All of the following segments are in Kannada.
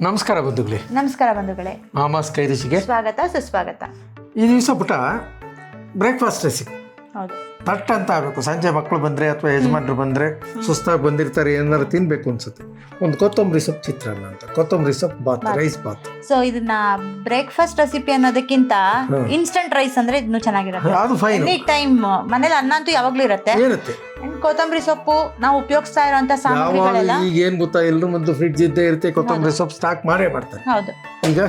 ನಮಸ್ಕಾರ ಬಂಧುಗಳೇ. ನಮಸ್ಕಾರ ಬಂಧುಗಳೇ. ಮಾಮಾಸ್ ಕೈರಿಸಿಗೆ ಸ್ವಾಗತ ಸುಸ್ವಾಗತ. ಈ ದಿವಸ ಪುಟ ಬ್ರೇಕ್ಫಾಸ್ಟ್ ರೆಸಿಪಿ. ಹೌದು, ತಟ್ ಅಂತ ಆಗಬೇಕು. ಸಂಜೆ ಮಕ್ಕಳು ಬಂದರೆ ಅಥವಾ ಯಜಮಾನರು ಬಂದರೆ ಸುಸ್ತಾಗಿ ಬಂದಿರ್ತಾರೆ, ಏನಾದ್ರು ತಿನ್ನಬೇಕು ಅನ್ಸುತ್ತೆ. ಒಂದು ಕೊತ್ತಂಬರಿ ಸೊಪ್ಪು ಚಿತ್ರಾನ್ನ ಅಂತ, ಕೊತ್ತಂಬರಿ ಸೊಪ್ಪು ಬಾತ್, ರೈಸ್ ಬಾತ್. ಸೊ ಇದನ್ನ ಬ್ರೇಕ್ಫಾಸ್ಟ್ ರೆಸಿಪಿ ಅನ್ನೋದಕ್ಕಿಂತ ಇನ್ಸ್ಟಂಟ್ ರೈಸ್ ಅಂದ್ರೆ ಇದನ್ನು ಚೆನ್ನಾಗಿರುತ್ತೆ. ಅದು ಫೈನ್. ಎನಿ ಟೈಮ್ ಮನೇಲಿ ಅನ್ನ ಅಂತೂ ಯಾವಾಗ್ಲೂ ಇರುತ್ತೆ. ಇರುತ್ತೆ. ಕೊತ್ತಂಬರಿ ಸೊಪ್ಪು ನಾವು ಉಪಯೋಗಿಸ್ತಾ ಇರುವಂತ ಸಾಮಗ್ರಿಗಳೆಲ್ಲ ಈಗ ಏನ್ ಗೊತ್ತಾ, ಎಲ್ಲರೂ ಒಂದು ಫ್ರಿಡ್ಜ್ ಇದ್ದೇ ಇರುತ್ತೆ. ಕೊತ್ತಂಬರಿ ಸೊಪ್ಪು ಸ್ಟಾಕ್ ಮಾಡೇ ಮಾಡ್ತಾರೆ. ಹೌದು, ಈಗ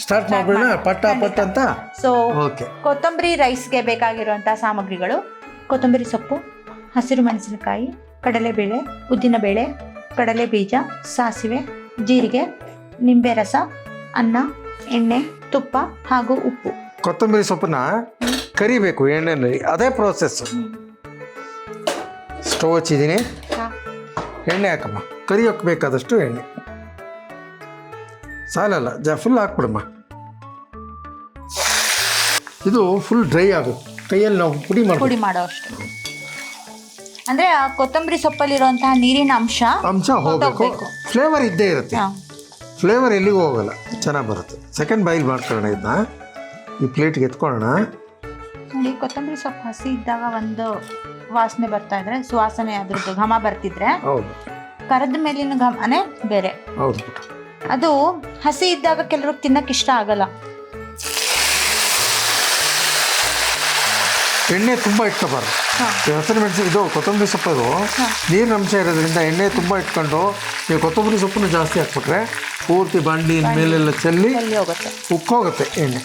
ಸ್ಟಾರ್ಟ್ ಮಾಡೋಣ ಪಟ್ಟ ಅಂತ. ಸೊ ಓಕೆ, ಕೊತ್ತಂಬರಿ ರೈಸ್ಗೆ ಬೇಕಾಗಿರುವಂತ ಸಾಮಗ್ರಿಗಳು: ಕೊತ್ತಂಬರಿ ಸೊಪ್ಪು, ಹಸಿರು ಮೆಣಸಿನಕಾಯಿ, ಕಡಲೆಬೇಳೆ, ಉದ್ದಿನಬೇಳೆ, ಕಡಲೆ ಬೀಜ, ಸಾಸಿವೆ, ಜೀರಿಗೆ, ನಿಂಬೆ ರಸ, ಅನ್ನ, ಎಣ್ಣೆ, ತುಪ್ಪ ಹಾಗೂ ಉಪ್ಪು. ಕೊತ್ತಂಬರಿ ಸೊಪ್ಪನ್ನ ಕರಿಬೇಕು ಎಣ್ಣೆನಲ್ಲಿ, ಅದೇ ಪ್ರೋಸೆಸ್. ಸ್ಟವ್ ಹಚ್ಚಿದ್ದೀನಿ, ಎಣ್ಣೆ ಹಾಕಮ್ಮ. ಕರಿಯೋಕೆ ಬೇಕಾದಷ್ಟು ಎಣ್ಣೆ ಸಾಲಲ್ಲ, ಫುಲ್ ಹಾಕ್ಬಿಡಮ್ಮ. ಇದು ಫುಲ್ ಡ್ರೈ ಆಗುತ್ತೆ, ಕೈಯಲ್ಲಿ ನಾವು ಪುಡಿ ಮಾಡೋ ಅಷ್ಟು. ಅಂದ್ರೆ ಆ ಕೊತ್ತಂಬರಿ ಸೊಪ್ಪಲ್ಲಿರುವಂತಹ ನೀರಿನ ಅಂಶ ಹೋಗಬೇಕು. ಫ್ಲೇವರ್ ಇದ್ದೇ ಇರುತ್ತೆ. ಫ್ಲೇವರ್ ಎಲ್ಲಿಗೂ ಹೋಗಲ್ಲ, ಚೆನ್ನಾಗಿ ಬರುತ್ತೆ. ಸೆಕೆಂಡ್ ಬಾಯ್ಲ್ ಮಾಡ್ಕೊಳ್ಳೋಣ. ಇದನ್ನ ಈ ಪ್ಲೇಟ್ಗೆ ಎತ್ಕೊಳ್ಳೋಣ. ನೋಡಿ, ಕೊತ್ತಂಬರಿ ಸೊಪ್ಪು ಹಸಿ ಇದ್ದಾಗ ಒಂದು ವಾಸನೆ ಬರ್ತಾ ಇದ್ರೆ, ಸುವಾಸನೆ ಅದ್ರದ್ದು ಘಮ ಬರ್ತಿದ್ರೆ, ಹೌದು, ಕರೆದ ಮೇಲಿನ ಘಮನೇ ಬೇರೆ. ಹೌದು, ಅದು ಹಸಿ ಇದ್ದಾಗ ಕೆಲವ್ರಿಗೆ ತಿನ್ನಕ್ಕೆ ಇಷ್ಟ ಆಗಲ್ಲ. ಎಣ್ಣೆ ತುಂಬ ಇಟ್ಕೋಬಾರ್ದು. ಹಸಿರು ಮೆಣಸು ಇದು ಕೊತ್ತಂಬರಿ ಸೊಪ್ಪು ನೀರಿನ ಅಂಶ ಇರೋದ್ರಿಂದ ಎಣ್ಣೆ ತುಂಬ ಇಟ್ಕೊಂಡು ನೀವು ಕೊತ್ತಂಬರಿ ಸೊಪ್ಪನ್ನು ಜಾಸ್ತಿ ಹಾಕ್ಬಿಟ್ರೆ ಪೂರ್ತಿ ಬಾಂಡಿ ಮೇಲೆಲ್ಲ ಚೆಲ್ಲಿ ಉಕ್ಕೋಗುತ್ತೆ ಎಣ್ಣೆ.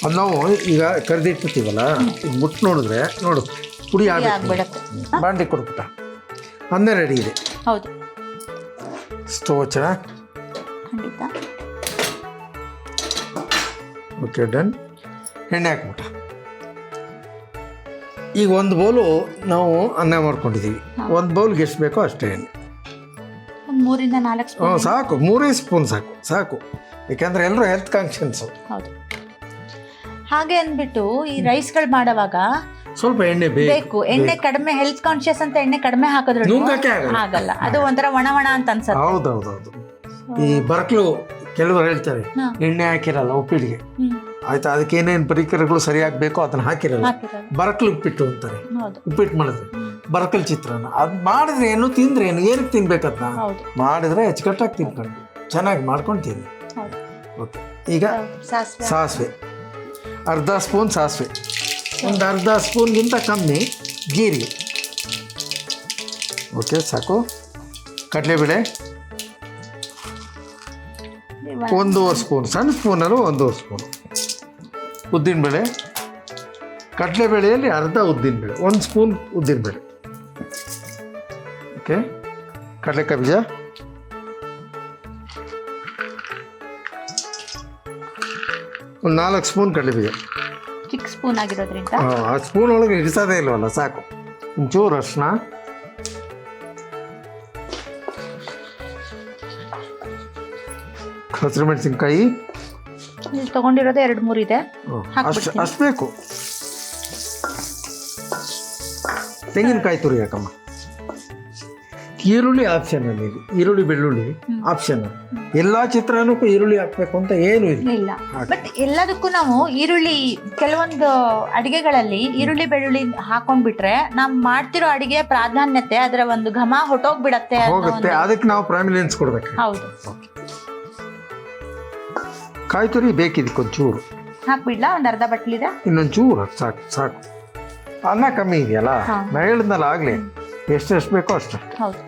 ಅದು ನಾವು ಈಗ ಕರೆದಿಟ್ಟಿರ್ತೀವಲ್ಲ, ಈಗ ಮುಟ್ಟು ನೋಡಿದ್ರೆ ನೋಡು ಪುಡಿ ಆಗ್ಬಿಡುತ್ತೆ. ಬಾಂಡಿ ಕೊಡ್ಬಿಟ್ಟ, ಅನ್ನೇ ರೆಡಿ ಇದೆ. ಹೌದು, ಸ್ಟವ್ ಹಚ್ಚೋಣ. ಖಂಡಿತ. Okay, done. ಎಣ್ಣೆ ಹಾಕ್ಬಿಟ್ಟ. ಈಗ ಒಂದು ಬೌಲು ನಾವು ಅನ್ನ ಮಾಡ್ಕೊಂಡಿದ್ದೀವಿ. ಒಂದು ಬೌಲ್ಗೆ ಎಷ್ಟು ಬೇಕೋ ಅಷ್ಟೇ ಎಣ್ಣೆ. ಒಂದು 3 ರಿಂದ 4 ಸ್ಪೂನ್ ಸಾಕು. 3 ಸ್ಪೂನ್ ಸಾಕು. ಯಾಕಂದ್ರೆ ಎಲ್ಲರೂ ಹೆಲ್ತ್ ಕಾನ್ಷಿಯನ್ಸು. ಹೌದು. ಹಾಗೆ ಅಂದ್ಬಿಟ್ಟು ಈ ರೈಸ್ಗಳು ಮಾಡುವಾಗ ಸ್ವಲ್ಪ ಎಣ್ಣೆ ಬೇಕು. ಎಣ್ಣೆ ಕಡಿಮೆ, ಹೆಲ್ತ್ ಕಾನ್ಶಿಯಸ್ ಅಂತ ಎಣ್ಣೆ ಕಡಿಮೆ ಹಾಕಿದ್ರು ಆಗಲ್ಲ. ಅದು ಒಂಥರ ಒಣ ಅಂತ ಅನ್ಸುತ್ತೆ. ಹೌದೌದೌದು. ಈ ಬರಕ್ಲು ಕೆಲವರು ಹೇಳ್ತಾರೆ ಎಣ್ಣೆ ಹಾಕಿರಲ್ಲ ಉಪ್ಪಿಟ್ಟಿಗೆ. ಆಯ್ತಾ, ಅದಕ್ಕೆ ಏನೇನು ಪರಿಕರಗಳು ಸರಿಯಾಗಿ ಬೇಕೋ ಅದನ್ನ ಹಾಕಿರಲ್ಲ. ಬರಕ್ಲು ಉಪ್ಪಿಟ್ಟು ಅಂತಾರೆ. ಉಪ್ಪಿಟ್ಟು ಮಾಡಿದ್ರೆ ಬರಕಲ್ ಚಿತ್ರಾನ್ನ ಅದು ಮಾಡಿದ್ರೆ ಏನು, ತಿಂದ್ರೆ ಏನು, ಏನಕ್ಕೆ ತಿನ್ಬೇಕದ್ನ ಮಾಡಿದ್ರೆ ಅಚ್ಚುಕಟ್ಟಾಗಿ ತಿನ್ಕೊಂಡು ಚೆನ್ನಾಗಿ ಮಾಡ್ಕೊಂಡು ತಿನ್ನಿ. ಓಕೆ, ಈಗ ಸಾಸಿವೆ, ಅರ್ಧ ಸ್ಪೂನ್ ಸಾಸಿವೆ, ಒಂದು ಅರ್ಧ ಸ್ಪೂನ್ಗಿಂತ ಕಮ್ಮಿ ಜೀರಿಗೆ. ಓಕೆ, ಸಾಕು. ಕಡಲೆಬೇಳೆ 1.5 ಸ್ಪೂನ್, ಸಣ್ಣ ಸ್ಪೂನಲ್ಲೂ 1.5 ಸ್ಪೂನು. ಉದ್ದಿನಬೇಳೆ, ಕಡಲೆಬೇಳೆಯಲ್ಲಿ ಅರ್ಧ ಉದ್ದಿನಬೇಳೆ, 1 ಸ್ಪೂನ್ ಉದ್ದಿನಬೇಳೆ. ಓಕೆ, ಕಡಲೆಕಾಯಿ ಬೀಜ, ಒಂದು 4 ಸ್ಪೂನ್ ಕಡಲೆಬೀಜ. ಚಿಕ್ಕ ಸ್ಪೂನ್ ಆಗಿರೋದ್ರಿಂದ ಆ ಸ್ಪೂನ್ ಒಳಗೆ ಇಡಿಸೋದೇ ಇಲ್ವಲ್ಲ, ಸಾಕು. ಒಂಚೂರು ಅರಿಶಿನ, ಹಸಿರು ಮೆಣಸಿನ್ಕಾಯಿ ತಗೊಂಡಿರೋದೇ 2-3 ಇದೆ. ಅಷ್ಟು ಬೇಕು. ತೆಂಗಿನಕಾಯಿ ತುರಿ ಹಾಕಮ್ಮ. ಈರುಳ್ಳಿ ಆಪ್ಷನಲ್. ಇದು ಈರುಳ್ಳಿ ಬೆಳ್ಳುಳ್ಳಿ ಆಪ್ಷನಲ್. ಎಲ್ಲಾ ಚಿತ್ರಾನ್ನಕ್ಕೂ ಈರುಳ್ಳಿ ಹಾಕ್ಬೇಕು ಅಂತ ಏನು ಇಲ್ಲ. ಬಟ್ ಎಲ್ಲದಕ್ಕೂ ನಾವು ಈರುಳ್ಳಿ, ಕೆಲವೊಂದು ಅಡಿಗೆಗಳಲ್ಲಿ ಈರುಳ್ಳಿ ಬೆಳ್ಳುಳ್ಳಿ ಹಾಕೊಂಡ್ಬಿಟ್ರೆ ನಾವು ಮಾಡ್ತಿರೋ ಅಡಿಗೆ ಪ್ರಾಧಾನ್ಯತೆ, ಅದರ ಒಂದು ಘಮ ಹೊಟ್ಟೋಗ್ಬಿಡತ್ತೆ. ಅದಕ್ಕೆ ನಾವು ಪ್ರಾಮಿನೆನ್ಸ್ ಕೊಡ್ಬೇಕು. ಹೌದು. ಕಾಯಿ ತುರಿ ಬೇಕಿದ್ದಕ್ಕೆ ಒಂಚೂರು ಹಾಕ್ಬಿಡ್ಲಾ? ಒಂದು ಅರ್ಧ ಬಟ್ಲಿದೆ, ಇನ್ನೊಂಚೂರು ಸಾಕು. ಅನ್ನ ಕಮ್ಮಿ ಇದೆಯಲ್ಲ, ನಾ ಹೇಳಿದ್ನಲ್ಲ ಆಗ್ಲಿ, ಎಷ್ಟು ಬೇಕೋ ಅಷ್ಟು. ಹೌದು.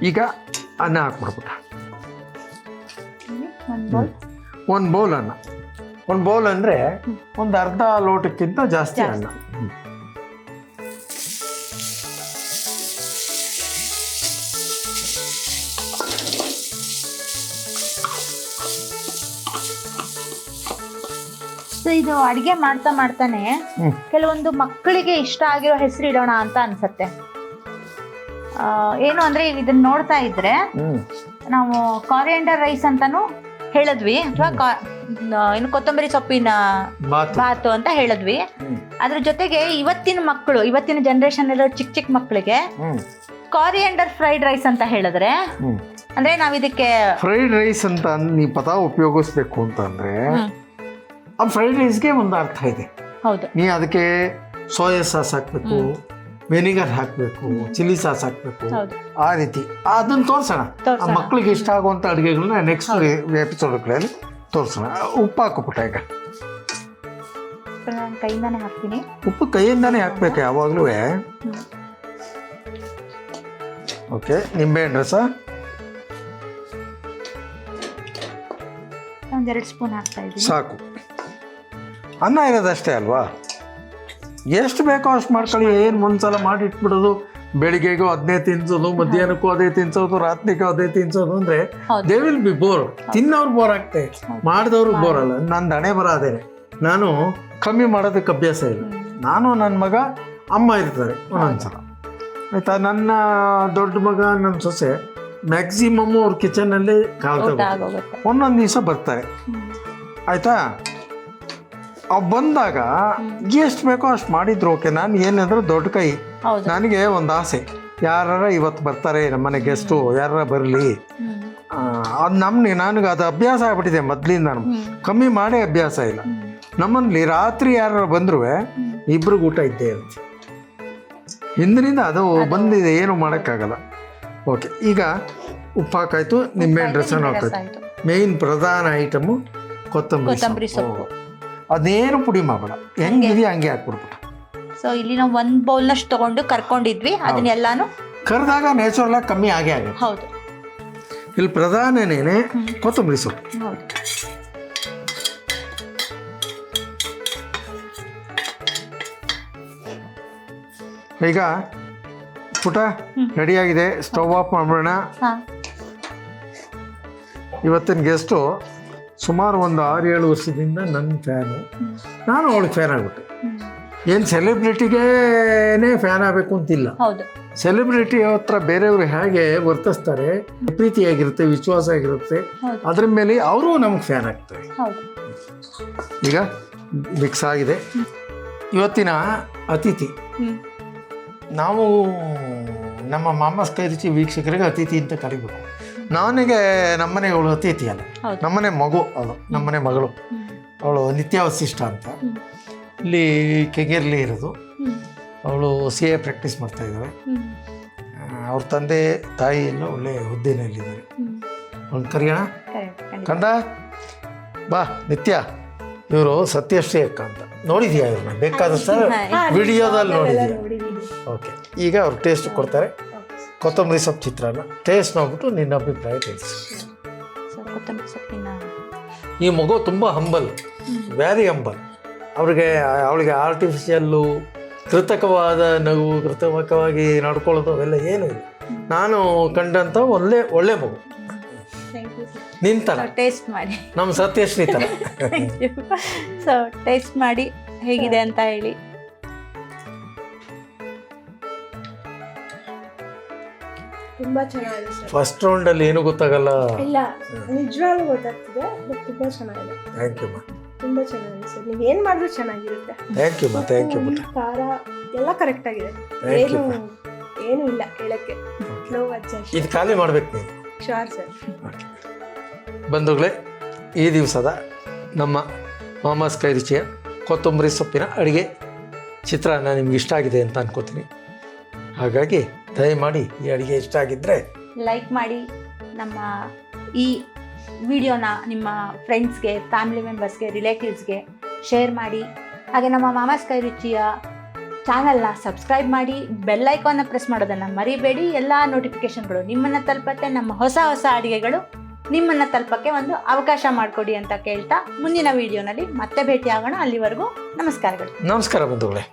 ಈಗ ಅನ್ನ ಹಾಕ್ಬಿಡ್ಬಿಟ್ಟ. ಒಂದು ಬೌಲ್ ಅನ್ನ. ಒಂದು ಬೌಲ್ ಅಂದರೆ ಒಂದು ಅರ್ಧ ಲೋಟಕ್ಕಿಂತ ಜಾಸ್ತಿ ಅನ್ನ. ಇದು ಅಡಿಗೆ ಮಾಡ್ತಾನೆ ಕೆಲವೊಂದು ಮಕ್ಕಳಿಗೆ ಇಷ್ಟ ಆಗಿರೋ ಹೆಸರು ಇಡೋಣ ಅಂತ ಅನ್ಸತ್ತೆ. ಏನು ಅಂದ್ರೆ ಇದನ್ನ ನೋಡ್ತಾ ಇದ್ರೆ ನಾವು ಕಾರಿಯಂಡರ್ ರೈಸ್ ಅಂತಾನು ಹೇಳಿದ್ವಿ, ಅಥವಾ ಇನ್ನು ಕೊತ್ತಂಬರಿ ಸೊಪ್ಪಿನ ಬಾತು ಅಂತ ಹೇಳಿದ್ವಿ. ಅದ್ರ ಜೊತೆಗೆ ಇವತ್ತಿನ ಜನರೇಷನ್ ಇರೋ ಚಿಕ್ಕ ಮಕ್ಕಳಿಗೆ ಕಾರಿಯಂಡರ್ ಫ್ರೈಡ್ ರೈಸ್ ಅಂತ ಹೇಳಿದ್ರೆ ಅಂದ್ರೆ ನಾವ್ ಇದಕ್ಕೆ ಫ್ರೈಡ್ ರೈಸ್ ಅಂತ ನೀ ಪದ ಉಪಯೋಗಿಸ್ಬೇಕು ಅಂತಂದ್ರೆ ಆ ಫ್ರೈಡ್ ರೈಸ್ಗೆ ಒಂದು ಅರ್ಥ ಇದೆ. ಹೌದು. ನೀ ಅದಕ್ಕೆ ಸೋಯಾ ಸಾಸ್ ಹಾಕ್ಬೇಕು, ವೆನಿಗರ್ ಹಾಕಬೇಕು, ಚಿಲ್ಲಿ ಸಾಸ್ ಹಾಕಬೇಕು, ಆ ರೀತಿ ಅದನ್ನ ತೋರ್ಸೋಣ. ಆ ಮಕ್ಕಳಿಗೆ ಇಷ್ಟ ಆಗುವಂಥ ಅಡುಗೆಗಳನ್ನ ನೆಕ್ಸ್ಟ್ ಎಪಿಸೋಡ್ಗಳಲ್ಲಿ ತೋರಿಸೋಣ. ಉಪ್ಪು ಹಾಕುಪುಟ ಈಗ ಕೈಯಿಂದಾನೆ ಹಾಕ್ತೀನಿ. ಉಪ್ಪು ಕೈಯಿಂದಾನೇ ಹಾಕ್ಬೇಕು ಯಾವಾಗಲೂ. ಓಕೆ, ನಿಂಬೆಹಣ್ಣು ರಸ ಒಂದೆರಡು ಸ್ಪೂನ್ ಹಾಕ್ತಾ ಇದ್ದೀನಿ. ಸಾಕು. ಅನ್ನ ಇರೋದಷ್ಟೇ ಅಲ್ವಾ, ಎಷ್ಟು ಬೇಕೋ ಅಷ್ಟು ಮಾಡ್ಕೊಳ್ಳಿ. ಏನು ಒಂದ್ಸಲ ಮಾಡಿ ಇಟ್ಬಿಡೋದು, ಬೆಳಿಗ್ಗೆಗೂ ಅದನ್ನೇ ತಿನ್ಸೋದು, ಮಧ್ಯಾಹ್ನಕ್ಕೂ ಅದೇ ತಿನ್ಸೋದು, ರಾತ್ರಿಗೂ ಅದೇ ತಿನ್ಸೋದು ಅಂದರೆ ದೇ ವಿಲ್ ಬಿ ಬೋರ್. ತಿನ್ನೋರು ಬೋರ್ ಆಗ್ತದೆ, ಮಾಡಿದವ್ರು ಬೋರ್ ಅಲ್ಲ. ನಂದು ಹಣೆ ಬರ ಅದೇನೆ. ನಾನು ಕಮ್ಮಿ ಮಾಡೋದಕ್ಕೆ ಅಭ್ಯಾಸ ಇಲ್ಲ. ನಾನು ನನ್ನ ಮಗ, ಅಮ್ಮ ಇರ್ತಾರೆ ಒಂದೊಂದ್ಸಲ, ಆಯಿತಾ. ನನ್ನ ದೊಡ್ಡ ಮಗ, ನನ್ನ ಸೊಸೆ ಮ್ಯಾಕ್ಸಿಮಮ್ಮು ಅವ್ರ ಕಿಚನಲ್ಲಿ ಒಂದೊಂದು ದಿವಸ ಬರ್ತಾರೆ, ಆಯಿತಾ. ಅವು ಬಂದಾಗ ಎಷ್ಟು ಬೇಕೋ ಅಷ್ಟು ಮಾಡಿದ್ರು ಓಕೆ. ನಾನು ಏನಂದ್ರೆ ದೊಡ್ಡ ಕೈ, ನನಗೆ ಒಂದು ಆಸೆ, ಯಾರ ಇವತ್ತು ಬರ್ತಾರೆ ನಮ್ಮನೆ ಗೆಸ್ಟು, ಯಾರ ಬರಲಿ. ಅದು ನನಗೆ ಅದು ಅಭ್ಯಾಸ ಆಗ್ಬಿಟ್ಟಿದೆ ಮೊದಲಿಂದ. ನಾನು ಕಮ್ಮಿ ಮಾಡೇ ಅಭ್ಯಾಸ ಇಲ್ಲ. ನಮ್ಮಲ್ಲಿ ರಾತ್ರಿ ಯಾರು ಬಂದರೂ ಇಬ್ರಿಗೆ ಊಟ ಇದ್ದೇ ಇರುತ್ತೆ. ಹಿಂದಿನಿಂದ ಅದು ಬಂದಿದೆ, ಏನು ಮಾಡೋಕ್ಕಾಗಲ್ಲ. ಓಕೆ, ಈಗ ಉಪ್ಪು ಹಾಕಾಯ್ತು, ನಿಂಬೆಹಣ್ಣು ರಸನೂ ಹಾಕಾಯ್ತು. ಮೇಯ್ನ್ ಪ್ರಧಾನ ಐಟಮು ಕೊತ್ತಂಬರಿ ಸೊಪ್ಪು. ಅದೇನು ಪುಡಿ ಮಾಡಬೇಡ, ಹೆಂಗಿದೆಯಾ ಹಂಗೆ ಹಾಕ್ಬಿಡ್ಬಿಟ್ಟು. ಸೊ ಇಲ್ಲಿ ನಾವು ಒಂದು ಬೌಲ್ನಷ್ಟು ತಗೊಂಡು ಕರ್ಕೊಂಡಿದ್ವಿ, ಅದನ್ನೆಲ್ಲಾನು ಕರೆದಾಗ ನ್ಯಾಚುರಲ್ ಆಗಿ ಕಮ್ಮಿ ಆಗೇ ಆಗುತ್ತೆ. ಹೌದು. ಇಲ್ಲಿ ಪ್ರಧಾನನೇ ಕೊತ್ತಂಬರಿ ಸೊಪ್ಪು. ಹೌದು. ಈಗ ಪುಟ ರೆಡಿಯಾಗಿದೆ, ಸ್ಟವ್ ಆಫ್ ಮಾಡೋಣ. ಇವತ್ತಿನ ಗೆಸ್ಟು ಸುಮಾರು ಒಂದು 6-7 ವರ್ಷದಿಂದ ನನ್ನ ಫ್ಯಾನು. ನಾನು ಅವಳಿಗೆ ಫ್ಯಾನ್ ಆಗ್ಬಿಟ್ಟೆ. ಏನು ಸೆಲೆಬ್ರಿಟಿಗೇನೆ ಫ್ಯಾನ್ ಆಗಬೇಕು ಅಂತಿಲ್ಲ. ಸೆಲೆಬ್ರಿಟಿ ಹತ್ರ ಬೇರೆಯವರು ಹೇಗೆ ವರ್ತಿಸ್ತಾರೆ, ಪ್ರೀತಿಯಾಗಿರುತ್ತೆ, ವಿಶ್ವಾಸ ಆಗಿರುತ್ತೆ, ಅದ್ರ ಮೇಲೆ ಅವರು ನಮ್ಗೆ ಫ್ಯಾನ್ ಆಗ್ತಾರೆ. ಈಗ ಮಿಕ್ಸ್ ಆಗಿದೆ. ಇವತ್ತಿನ ಅತಿಥಿ ನಾವು ನಮ್ಮ ಮಾಮಸ್ ಕೈ ರುಚಿ ವೀಕ್ಷಕರಿಗೆ ಅತಿಥಿ ಅಂತ ಕರಿಬೇಕು. ನನಗೆ ನಮ್ಮನೆ ಅವಳು ಅತಿಥಿ ಅಲ್ಲ, ನಮ್ಮನೆ ಮಗು. ಅವಳು ನಮ್ಮನೆ ಮಗಳು, ಅವಳು ನಿತ್ಯ ವಸಿಷ್ಠ ಅಂತ, ಇಲ್ಲಿ ಕೆಂಗೇರಿಲಿ ಇರೋದು. ಅವಳು CA ಪ್ರಾಕ್ಟೀಸ್ ಮಾಡ್ತಾ ಇದ್ದಾಳೆ. ಅವ್ರ ತಂದೆ ತಾಯಿ ಎಲ್ಲ ಒಳ್ಳೆ ಹುದ್ದೆನಲ್ಲಿದ್ದಾರೆ. ಅವ್ನು ಕರಿಯೋಣ ಕಂದ, ಬಾ ನಿತ್ಯ. ಇವರು ಸತ್ಯಶ್ರೀ ಅಕ್ಕ ಅಂತ, ನೋಡಿದ್ಯಾ ಇವ್ರನ್ನ? ಬೇಕಾದಷ್ಟು ವಿಡಿಯೋದಲ್ಲಿ ನೋಡಿದ್ಯಾ? ಓಕೆ, ಈಗ ಅವ್ರು ಟೇಸ್ಟ್ ಕೊಡ್ತಾರೆ. ಕೊತ್ತಂಬರಿ ಸೊಪ್ಪು ಚಿತ್ರಾನ್ನ ಟೇಸ್ಟ್ ನೋಡ್ಬಿಟ್ಟು ನಿನ್ನ ಅಭಿಪ್ರಾಯ ತಿಳಿಸಿ. ಈ ಮಗು ತುಂಬ ಹಂಬಲ್, ವೆರಿ ಹಂಬಲ್. ಅವಳಿಗೆ ಆರ್ಟಿಫಿಷಿಯಲ್ಲು, ಕೃತಕವಾದ ನಗು, ಕೃತಕವಾಗಿ ನಡ್ಕೊಳ್ಳೋದು ಅವೆಲ್ಲ ಏನೂ ಇಲ್ಲ. ನಾನು ಕಂಡಂಥ ಒಳ್ಳೆ ಮಗು. ನಿಂತರ ಟೇಸ್ಟ್ ಮಾಡಿ, ನಮ್ಮ ಸತ್ಯಶ್ರೀ ಥರ. ಸೊ ಟೇಸ್ಟ್ ಮಾಡಿ ಹೇಗಿದೆ ಅಂತ ಹೇಳಿ. ತುಂಬಾ ಚೆನ್ನಾಗಿದೆ ಸರ್. ಫಸ್ಟ್ ರೌಂಡಲ್ಲಿ ಏನು ಗೊತ್ತಾಗಲ್ಲ. ಇಲ್ಲ, ನಿಜವಾಗ್ಲೂ ಗೊತ್ತಾಗ್ತಿದೆ, ಬಟ್ ತುಂಬಾ ಚೆನ್ನಾಗಿದೆ. ಥ್ಯಾಂಕ್ ಯು ಮಾ. ತುಂಬಾ ಚೆನ್ನಾಗಿದೆ ಸರ್. ನೀವು ಏನು ಮಾಡಿದ್ರು ಚೆನ್ನಾಗಿರುತ್ತೆ. ಥ್ಯಾಂಕ್ ಯು ಮಾ. ಥ್ಯಾಂಕ್ ಯು ಮಾ. ಖಾರ ಎಲ್ಲ ಕರೆಕ್ಟ್ ಆಗಿದೆ, ಏನು ಇಲ್ಲ ಹೇಳಕ್ಕೆ. No adjust. ಇದು ಖಾಲಿ ಮಾಡ್ಬೇಕು ನೀವು. Sure sir. ಬಂಧುಗಳೇ, ಈ ದಿವಸದ ನಮ್ಮ ಮಾಮಾಸ್ ಕೈ ರುಚಿಯ ಕೊತ್ತಂಬರಿ ಸೊಪ್ಪಿನ ಅಡುಗೆ ಚಿತ್ರಾನ್ನ ನಿಮ್ಗೆ ಇಷ್ಟ ಆಗಿದೆ ಅಂತ ಅನ್ಕೋತೀನಿ. ಹಾಗಾಗಿ ದಯಮಾಡಿ ಈ ಅಡುಗೆ ಇಷ್ಟ ಆಗಿದ್ದರೆ ಲೈಕ್ ಮಾಡಿ, ನಮ್ಮ ಈ ವಿಡಿಯೋನ ನಿಮ್ಮ ಫ್ರೆಂಡ್ಸ್ಗೆ, ಫ್ಯಾಮಿಲಿ ಮೆಂಬರ್ಸ್ಗೆ, ರಿಲೇಟಿವ್ಸ್ಗೆ ಶೇರ್ ಮಾಡಿ. ಹಾಗೆ ನಮ್ಮ ಮಾಮಾಸ್ ಕೈ ರುಚಿಯ ಚಾನಲ್ನ ಸಬ್ಸ್ಕ್ರೈಬ್ ಮಾಡಿ, ಬೆಲ್ ಐಕಾನ್ನ ಪ್ರೆಸ್ ಮಾಡೋದನ್ನು ಮರಿಬೇಡಿ. ಎಲ್ಲ ನೋಟಿಫಿಕೇಷನ್ಗಳು ನಿಮ್ಮನ್ನು ತಲುಪತ್ತೆ. ನಮ್ಮ ಹೊಸ ಅಡುಗೆಗಳು ನಿಮ್ಮನ್ನು ತಲುಪಕ್ಕೆ ಒಂದು ಅವಕಾಶ ಮಾಡಿಕೊಡಿ ಅಂತ ಕೇಳ್ತಾ ಮುಂದಿನ ವಿಡಿಯೋನಲ್ಲಿ ಮತ್ತೆ ಭೇಟಿ ಆಗೋಣ. ಅಲ್ಲಿವರೆಗೂ ನಮಸ್ಕಾರಗಳು. ನಮಸ್ಕಾರ ಬಂಧುಗಳೇ.